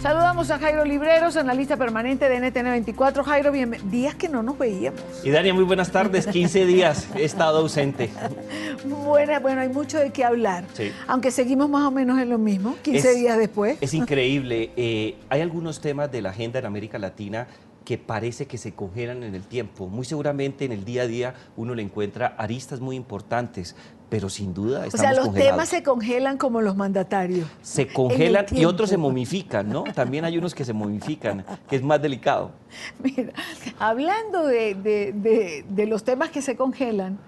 Saludamos a Jairo Libreros, analista permanente de NTN24. Jairo, días que no nos veíamos. Y Dania, muy buenas tardes. 15 días he estado ausente. Bueno, hay mucho de qué hablar. Sí. Aunque seguimos más o menos en lo mismo, 15 días después. Es increíble. Hay algunos temas de la agenda en América Latina que parece que se congelan en el tiempo. Muy seguramente en el día a día uno le encuentra aristas muy importantes, pero sin duda estamos los congelados. temas se congelan como los mandatarios. Se congelan y otros se momifican, ¿no? También hay unos que se momifican, que es más delicado. Mira, hablando de los temas que se congelan,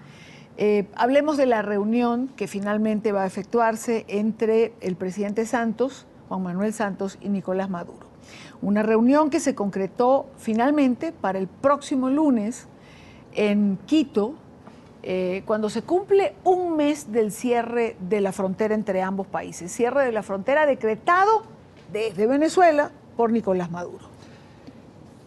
hablemos de la reunión que finalmente va a efectuarse entre el presidente Santos, Juan Manuel Santos, y Nicolás Maduro. Una reunión que se concretó finalmente para el próximo lunes en Quito, cuando se cumple un mes del cierre de la frontera entre ambos países. Cierre de la frontera decretado desde Venezuela por Nicolás Maduro.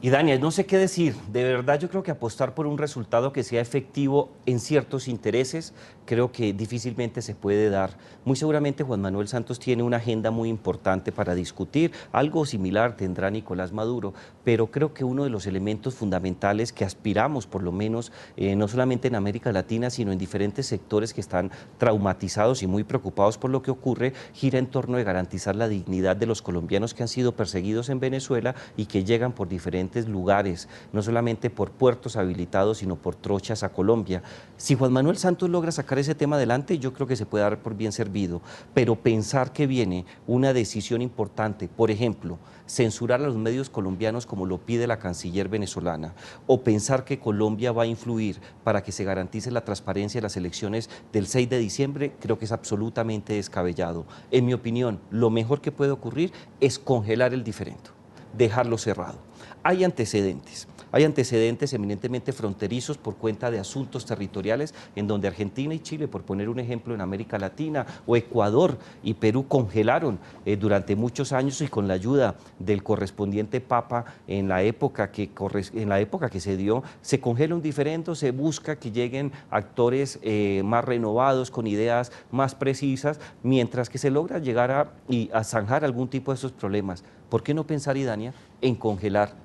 Y Dania, no sé qué decir. De verdad yo creo que apostar por un resultado que sea efectivo en ciertos intereses, creo que difícilmente se puede dar. Muy seguramente Juan Manuel Santos tiene una agenda muy importante para discutir. Algo similar tendrá Nicolás Maduro, pero creo que uno de los elementos fundamentales que aspiramos, por lo menos, no solamente en América Latina, sino en diferentes sectores que están traumatizados y muy preocupados por lo que ocurre, gira en torno de garantizar la dignidad de los colombianos que han sido perseguidos en Venezuela y que llegan por diferentes lugares, no solamente por puertos habilitados, sino por trochas a Colombia. Si Juan Manuel Santos logra sacar ese tema adelante, yo creo que se puede dar por bien servido, pero pensar que viene una decisión importante, por ejemplo, censurar a los medios colombianos como lo pide la canciller venezolana, o pensar que Colombia va a influir para que se garantice la transparencia de las elecciones del 6 de diciembre, creo que es absolutamente descabellado. En mi opinión, lo mejor que puede ocurrir es congelar el diferendo, dejarlo cerrado. Hay antecedentes eminentemente fronterizos por cuenta de asuntos territoriales en donde Argentina y Chile, por poner un ejemplo en América Latina, o Ecuador y Perú congelaron durante muchos años y con la ayuda del correspondiente Papa en la época que se dio, se congela un diferendo, se busca que lleguen actores más renovados, con ideas más precisas, mientras que se logra llegar a zanjar algún tipo de esos problemas. ¿Por qué no pensar, Idania, en congelar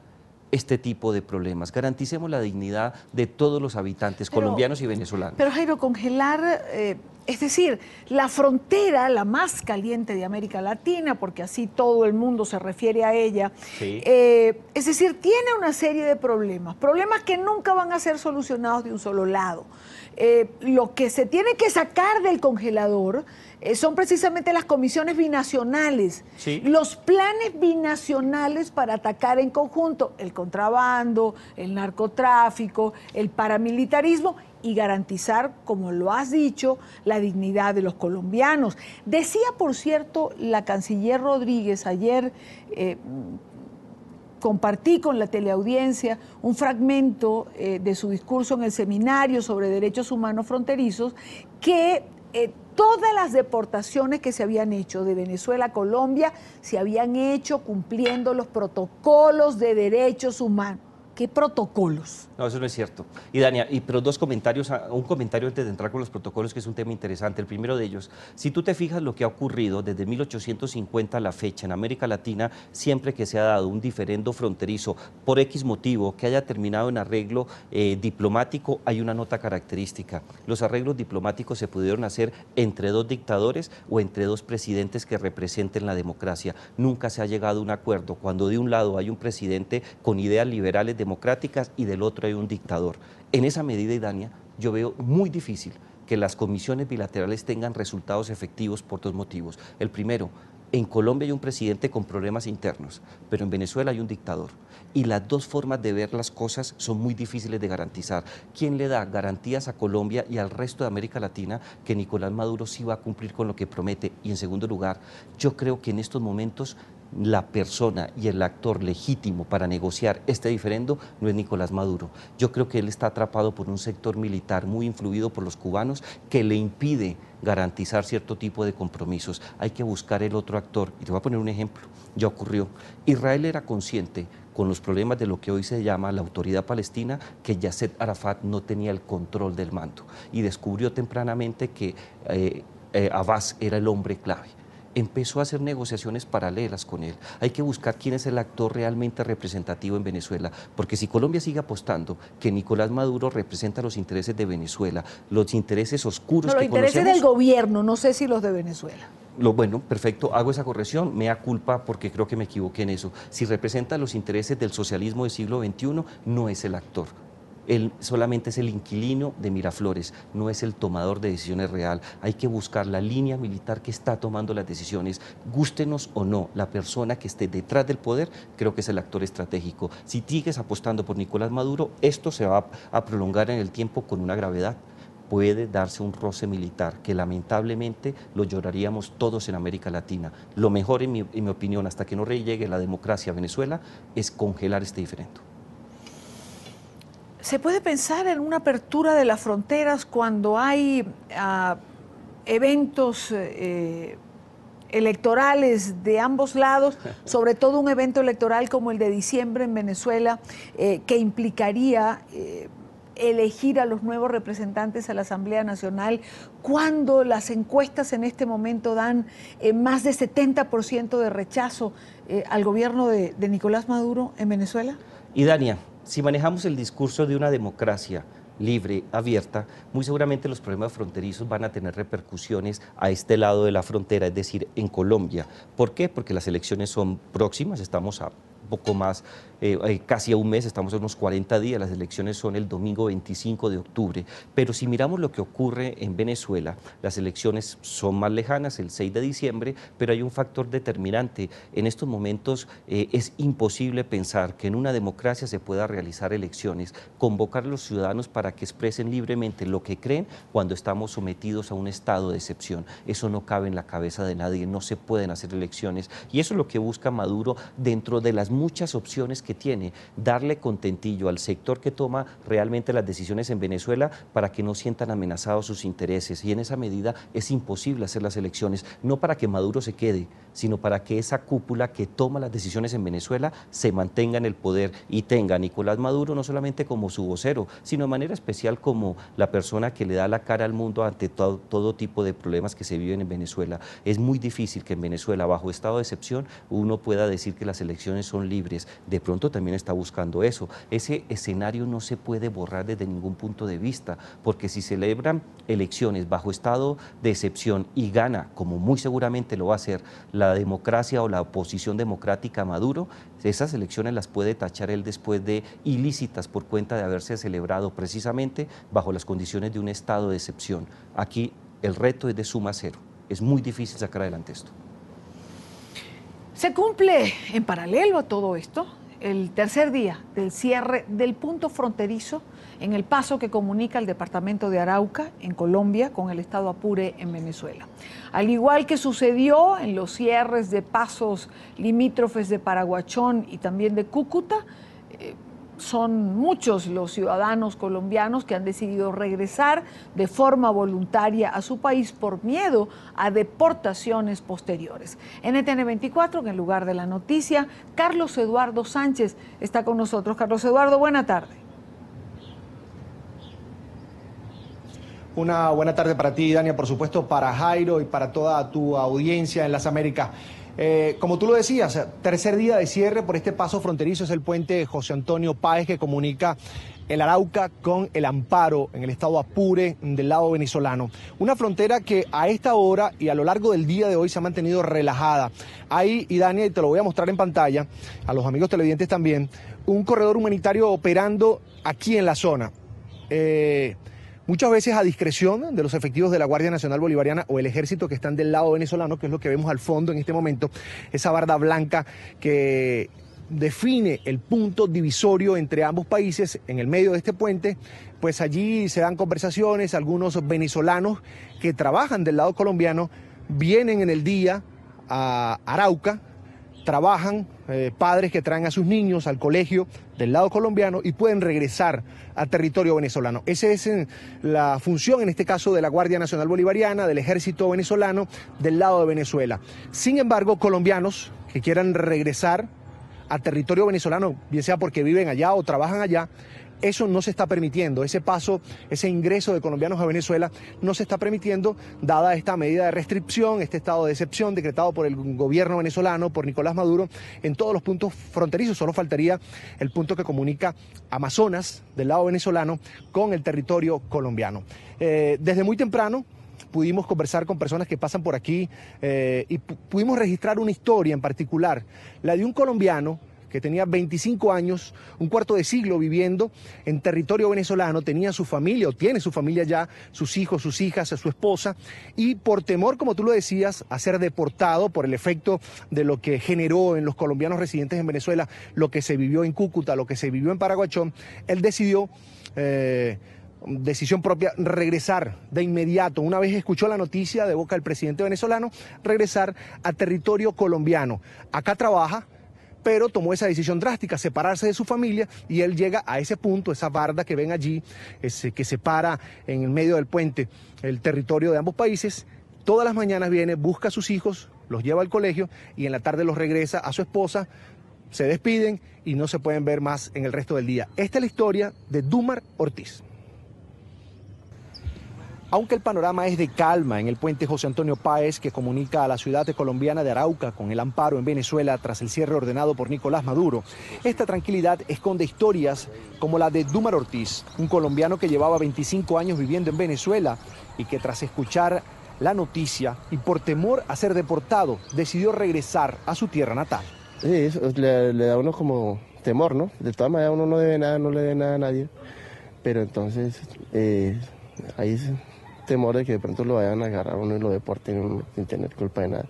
este tipo de problemas? Garanticemos la dignidad de todos los habitantes colombianos y venezolanos. Pero Jairo, congelar, es decir, la frontera, la más caliente de América Latina, porque así todo el mundo se refiere a ella, Sí. Es decir, tiene una serie de problemas que nunca van a ser solucionados de un solo lado. Lo que se tiene que sacar del congelador son precisamente las comisiones binacionales, Sí. los planes binacionales para atacar en conjunto el contrabando, el narcotráfico, el paramilitarismo y garantizar, como lo has dicho, la dignidad de los colombianos. Decía, por cierto, la canciller Rodríguez ayer, compartí con la teleaudiencia un fragmento de su discurso en el seminario sobre derechos humanos fronterizos, que todas las deportaciones que se habían hecho de Venezuela a Colombia se habían hecho cumpliendo los protocolos de derechos humanos. ¿Qué protocolos? No, eso no es cierto. Y Dania, pero dos comentarios, un comentario antes de entrar con los protocolos, que es un tema interesante. El primero de ellos, si tú te fijas lo que ha ocurrido desde 1850 a la fecha en América Latina, siempre que se ha dado un diferendo fronterizo por X motivo que haya terminado en arreglo diplomático, hay una nota característica. Los arreglos diplomáticos se pudieron hacer entre dos dictadores o entre dos presidentes que representen la democracia. Nunca se ha llegado a un acuerdo cuando de un lado hay un presidente con ideas liberales democráticas y del otro hay un dictador. En esa medida, Idania, yo veo muy difícil que las comisiones bilaterales tengan resultados efectivos por dos motivos. El primero, en Colombia hay un presidente con problemas internos, pero en Venezuela hay un dictador. Y las dos formas de ver las cosas son muy difíciles de garantizar. ¿Quién le da garantías a Colombia y al resto de América Latina que Nicolás Maduro sí va a cumplir con lo que promete? Y en segundo lugar, yo creo que en estos momentos la persona y el actor legítimo para negociar este diferendo no es Nicolás Maduro. Yo creo que él está atrapado por un sector militar muy influido por los cubanos que le impide garantizar cierto tipo de compromisos. Hay que buscar el otro actor. Y te voy a poner un ejemplo. Ya ocurrió. Israel era consciente, con los problemas de lo que hoy se llama la Autoridad Palestina, que Yasser Arafat no tenía el control del mando y descubrió tempranamente que Abbas era el hombre clave. empezó a hacer negociaciones paralelas con él. Hay que buscar quién es el actor realmente representativo en Venezuela, porque si Colombia sigue apostando que Nicolás Maduro representa los intereses de Venezuela, los intereses oscuros no, que los intereses conocemos, del gobierno, no sé si los de Venezuela. Bueno, perfecto, hago esa corrección, mea culpa porque creo que me equivoqué en eso. Si representa los intereses del socialismo del siglo XXI, no es el actor. Él solamente es el inquilino de Miraflores, no es el tomador de decisiones real. Hay que buscar la línea militar que está tomando las decisiones, gústenos o no, la persona que esté detrás del poder, creo que es el actor estratégico. Si sigues apostando por Nicolás Maduro, esto se va a prolongar en el tiempo con una gravedad. Puede darse un roce militar que lamentablemente lo lloraríamos todos en América Latina. Lo mejor, en mi opinión, hasta que no llegue la democracia a Venezuela, es congelar este diferendo. ¿Se puede pensar en una apertura de las fronteras cuando hay eventos electorales de ambos lados, sobre todo un evento electoral como el de diciembre en Venezuela, que implicaría elegir a los nuevos representantes a la Asamblea Nacional, cuando las encuestas en este momento dan más de 70% de rechazo al gobierno de Nicolás Maduro en Venezuela? Y Dania, si manejamos el discurso de una democracia libre, abierta, muy seguramente los problemas fronterizos van a tener repercusiones a este lado de la frontera, es decir, en Colombia. ¿Por qué? Porque las elecciones son próximas, estamos a poco más, casi a un mes, estamos a unos 40 días, las elecciones son el domingo 25 de octubre, pero si miramos lo que ocurre en Venezuela, las elecciones son más lejanas, el 6 de diciembre, pero hay un factor determinante. En estos momentos es imposible pensar que en una democracia se pueda realizar elecciones, convocar a los ciudadanos para que expresen libremente lo que creen cuando estamos sometidos a un estado de excepción. Eso no cabe en la cabeza de nadie, no se pueden hacer elecciones, y eso es lo que busca Maduro dentro de las muchas opciones que tiene, darle contentillo al sector que toma realmente las decisiones en Venezuela para que no sientan amenazados sus intereses, y en esa medida es imposible hacer las elecciones, no para que Maduro se quede, sino para que esa cúpula que toma las decisiones en Venezuela se mantenga en el poder y tenga a Nicolás Maduro no solamente como su vocero, sino de manera especial como la persona que le da la cara al mundo ante todo tipo de problemas que se viven en Venezuela. Es muy difícil que en Venezuela, bajo estado de excepción, uno pueda decir que las elecciones son libres. De pronto también está buscando eso. Ese escenario no se puede borrar desde ningún punto de vista, porque si celebran elecciones bajo estado de excepción y gana, como muy seguramente lo va a hacer, la democracia o la oposición democrática a Maduro, esas elecciones las puede tachar él después de ilícitas por cuenta de haberse celebrado precisamente bajo las condiciones de un estado de excepción. Aquí el reto es de suma cero. Es muy difícil sacar adelante esto. Se cumple en paralelo a todo esto el tercer día del cierre del punto fronterizo en el paso que comunica el departamento de Arauca, en Colombia, con el estado Apure, en Venezuela. Al igual que sucedió en los cierres de pasos limítrofes de Paraguachón y también de Cúcuta, son muchos los ciudadanos colombianos que han decidido regresar de forma voluntaria a su país por miedo a deportaciones posteriores. NTN 24, en el lugar de la noticia, Carlos Eduardo Sánchez está con nosotros. Carlos Eduardo, buena tarde. Una buena tarde para ti, Dania, por supuesto, para Jairo y para toda tu audiencia en las Américas. Como tú lo decías, tercer día de cierre por este paso fronterizo, es el puente José Antonio Páez que comunica el Arauca con el Amparo en el estado Apure del lado venezolano. Una frontera que a esta hora y a lo largo del día de hoy se ha mantenido relajada. Ahí, y Dani, te lo voy a mostrar en pantalla, a los amigos televidentes también, un corredor humanitario operando aquí en la zona. Muchas veces a discreción de los efectivos de la Guardia Nacional Bolivariana o el ejército que están del lado venezolano, que es lo que vemos al fondo en este momento, esa barda blanca que define el punto divisorio entre ambos países en el medio de este puente. Pues allí se dan conversaciones, algunos venezolanos que trabajan del lado colombiano vienen en el día a Arauca, trabajan, padres que traen a sus niños al colegio del lado colombiano y pueden regresar a territorio venezolano. Esa es la función, en este caso, de la Guardia Nacional Bolivariana, del ejército venezolano, del lado de Venezuela. Sin embargo, colombianos que quieran regresar a territorio venezolano, bien sea porque viven allá o trabajan allá, Eso no se está permitiendo, ese paso, ese ingreso de colombianos a Venezuela no se está permitiendo, dada esta medida de restricción, este estado de excepción decretado por el gobierno venezolano, por Nicolás Maduro, en todos los puntos fronterizos. Solo faltaría el punto que comunica Amazonas, del lado venezolano, con el territorio colombiano. Desde muy temprano pudimos conversar con personas que pasan por aquí y pudimos registrar una historia en particular, la de un colombiano que tenía 25 años, un cuarto de siglo viviendo en territorio venezolano, tenía su familia o tiene su familia ya, sus hijos, sus hijas, su esposa, y por temor, como tú lo decías, a ser deportado por el efecto de lo que generó en los colombianos residentes en Venezuela, lo que se vivió en Cúcuta, lo que se vivió en Paraguachón, él decidió, decisión propia, regresar de inmediato, una vez escuchó la noticia de boca del presidente venezolano, regresar a territorio colombiano. Acá trabaja, pero tomó esa decisión drástica, separarse de su familia, y él llega a ese punto, esa barda que ven allí, que separa en el medio del puente el territorio de ambos países. Todas las mañanas viene, busca a sus hijos, los lleva al colegio y en la tarde los regresa a su esposa, se despiden y no se pueden ver más en el resto del día. Esta es la historia de Dumar Ortiz. Aunque el panorama es de calma en el puente José Antonio Páez, que comunica a la ciudad colombiana de Arauca con el amparo en Venezuela tras el cierre ordenado por Nicolás Maduro, esta tranquilidad esconde historias como la de Dumar Ortiz, un colombiano que llevaba 25 años viviendo en Venezuela y que tras escuchar la noticia y por temor a ser deportado, decidió regresar a su tierra natal. Sí, eso le da a uno como temor, ¿no? De todas maneras uno no debe nada, no le debe nada a nadie, pero entonces ahí temor de que de pronto lo vayan a agarrar a uno y lo deporten sin tener culpa de nada.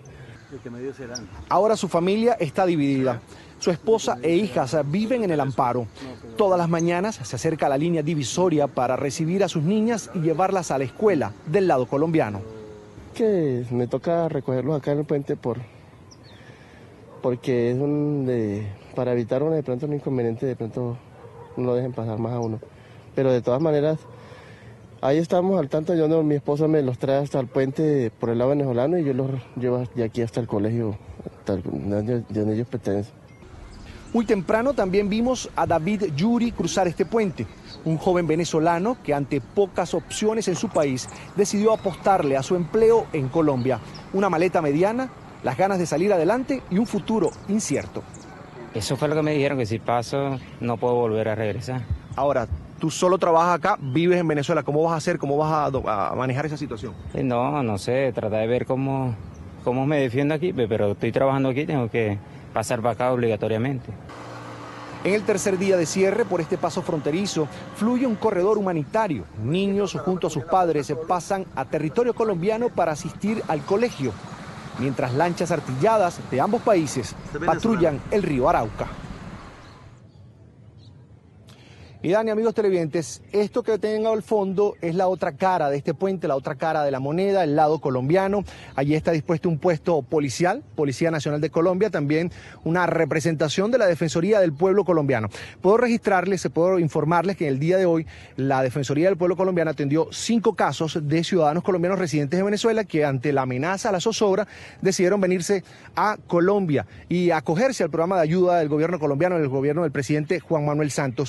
Ahora su familia está dividida. Su esposa e hijas viven en el amparo. Todas las mañanas se acerca a la línea divisoria para recibir a sus niñas y llevarlas a la escuela del lado colombiano. Que me toca recogerlos acá en el puente porque es para evitar de pronto un inconveniente, de pronto no lo dejen pasar más a uno. Pero de todas maneras, ahí estamos al tanto. Mi esposa me los trae hasta el puente por el lado venezolano y yo los llevo de aquí hasta el colegio, donde ellos pertenecen. Muy temprano también vimos a David Yuri cruzar este puente, un joven venezolano que ante pocas opciones en su país decidió apostarle a su empleo en Colombia. Una maleta mediana, las ganas de salir adelante y un futuro incierto. Eso fue lo que me dijeron, que si paso no puedo volver a regresar. Ahora, tú solo trabajas acá, vives en Venezuela. ¿Cómo vas a hacer? ¿Cómo vas a manejar esa situación? No sé, tratar de ver cómo me defiendo aquí, pero estoy trabajando aquí, tengo que pasar para acá obligatoriamente. En el tercer día de cierre por este paso fronterizo fluye un corredor humanitario. Niños junto a sus padres pasan a territorio colombiano para asistir al colegio, mientras lanchas artilladas de ambos países patrullan el río Arauca. Y Dani, amigos televidentes, esto que tengo al fondo es la otra cara de este puente, la otra cara de la moneda, el lado colombiano. Allí está dispuesto un puesto policial, Policía Nacional de Colombia, también una representación de la Defensoría del Pueblo Colombiano. Puedo informarles que el día de hoy la Defensoría del Pueblo Colombiano atendió 5 casos de ciudadanos colombianos residentes en Venezuela que ante la amenaza a la zozobra decidieron venirse a Colombia y acogerse al programa de ayuda del gobierno colombiano, del gobierno del presidente Juan Manuel Santos.